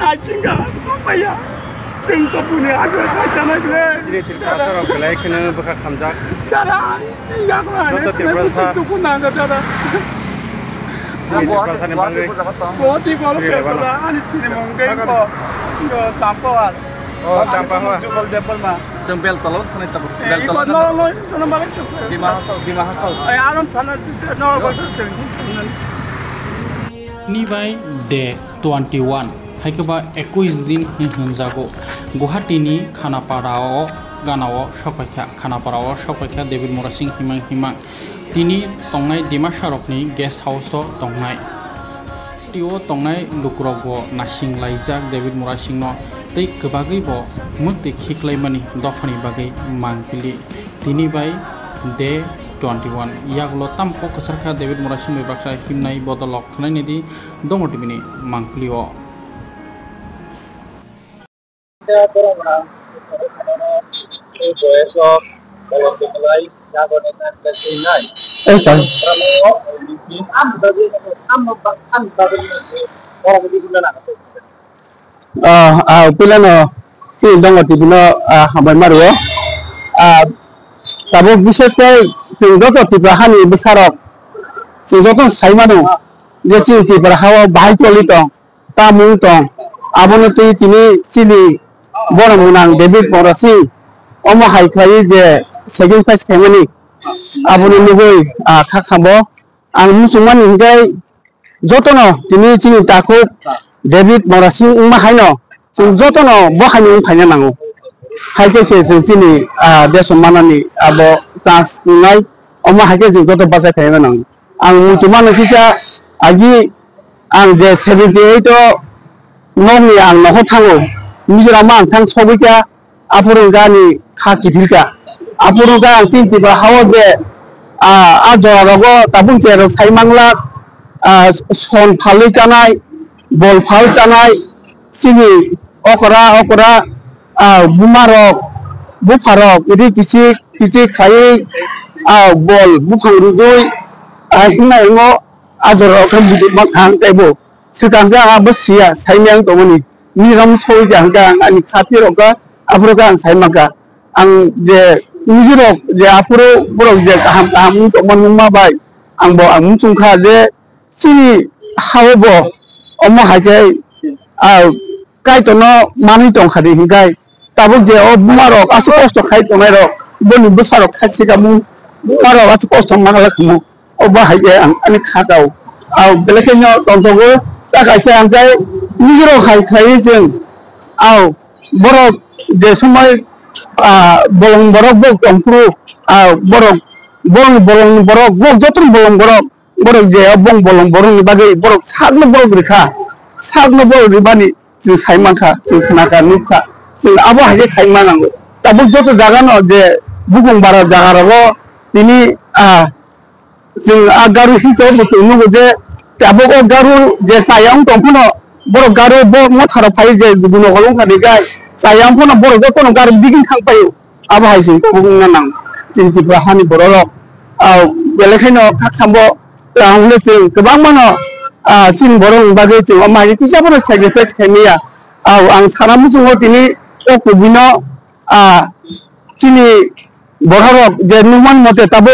आइथिंगा सबाया जोंथ' बुंनो हागोन खायजानाय बिले जिरि तिरपासाराव बेलायखौनो बोखा खामजाक जारा यागलाने तिरपासा दुखु नांगौ जारा तिरपासानि बांगै गति गलो केबला आनि सिरि मंगै को चाम्पावास चाम्पावा जुगल देपलमा Cembel tolong kan itu bel tolong no no malah di mahasau ay aron tanah no bahasa ni bai de 21 haikeba 21 din hinjago Guwahati ni Khanaparao ganao sokpaikha Khanaparao sokpaikha David Morasing himang tini tongnai Dimasarok ni guest house o tongnai tio tongnai lukrogbo nasing laijak David Morasing no tei kebagui bo mutti khiklaimani dofani bagai mangpili tini bai de 21 yaglo tampo kesarkha David Morasing bai baksa himnai bodolok khnai ni di dongotibini mangpili o pilano si dongo tibino habai mario tabo bishes kai sing doto tibrahani besarok sing doto saimanu je sing tibrahawa bahai toli tong tamung tong abono tini sili boramunang David Morasing omo haikai je second phase kemani abono nugoi khakhambo ang musungman hingai jotono tini sing takuk David Morasing ungma haino sing jotono bo haino ungkhaina nango haike se sini deso manani abo tas ngai omo haike sing joto basa khaina nango ang mutumano kisa agi ang je 78 noni ang noho thango Mizorama ang thang sobika apurugani khakidilka apuruga ang tintiba hawoje ajorago tabung chero saimangla son phali chanai bol phal chanai sini okra bumarok bufarok iri kisi khai bol bufang rudui hina ingo ajorok kan bidit makhang tebo sikangja abasia saimang tomoni niram choi janggang ani khapiroka apuroka ang saimaka ang je nijirok je apuro borok je kaham tomon mabai ang bo ang mungkha je sini hawo omo hakai kai tono mani tong khadi hingai tabuk je o bumarok asu kosto khai tomairo boni busarok khasi kamu bumarok asu kosto manala khamu o ba haike ani khadau au belekenyo tontogo ta kaise angkai nijiro khai jeng au borok je somai bolong borok bok tompru borok borok bok jotun bolong borok je bong bolong borong ni bagai borok sagno borok rikha sagno borok ribani je saimangkha je khnaka nukha je abo haike khaimanango tabuk joto jagano je bugong bara jagarago tini je agaru hicho nugo je tabuk garu je sayang tompuno borok garu bo motharo phai je guno golong khadigai sayang phono borok jotono garu bigin thangpayo abo haising tabuk nanang jinti bahani borok belekhaino khakhambo angle jeng gobang mano sin borong bagai jeng amai kisaboro sacrifice khaimia ang saramusungo tini okubino chini borok je numan mote tabu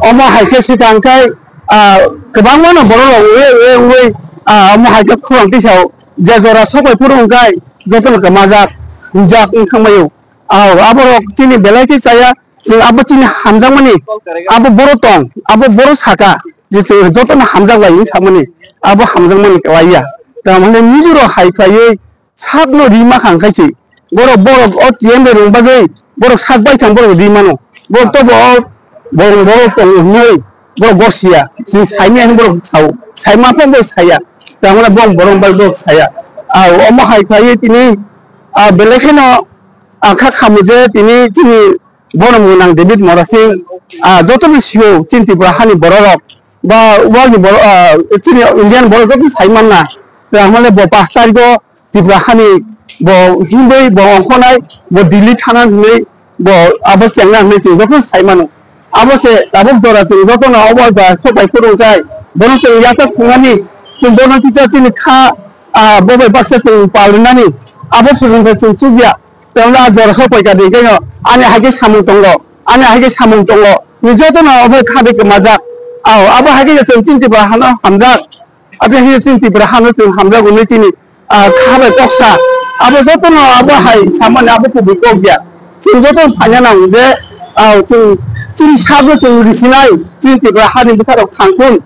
omo haike sikangkai gobang mano borok we omo haike khurang tisau je jora sokai purungkai jotono kamajak hujak ingkhamayo aborok chini belai saya sing abo chini hamjangmani abo boro tong abo boro saka je jotono hamjang lai samani abo hamjangmani klaiya tamane nijoro haikai sakno rima khangkaisi borok o tiembe rung bagai borok sakbai thang borok rimano borok to borok tong nei borok gosia sing saimi an borok sau saima pon bo saya tamane borok borok saya omo haikai tini belekeno akha khamuje tini chini boramunang David Morasing jotono siyo chinti brahani borok ba wagi chini Indian borok ko saimanna tamale bo 5 tariko tibrahani bo himbai bo onkhonai bo Delhi thana nei bo abasengna nei jotono saimano abase tabuk dora jotono obo ba sobai purungkai bono yasa khungani bono kicha chini kha bobay baksa tung palunani abo surunta tung tubia tengla ador hopai ka dikeno ani hage samung tongo ni joto na abo khade ke maja abo hage tung tinti ba hana hamja abo hage tinti ba hana tung hamja guni tini khabe toksa abo joto na abo hai saman abo ku bikogya tung joto phanya na ude tung tin sabu tung risinai tinti ba hadi bikaro khangkun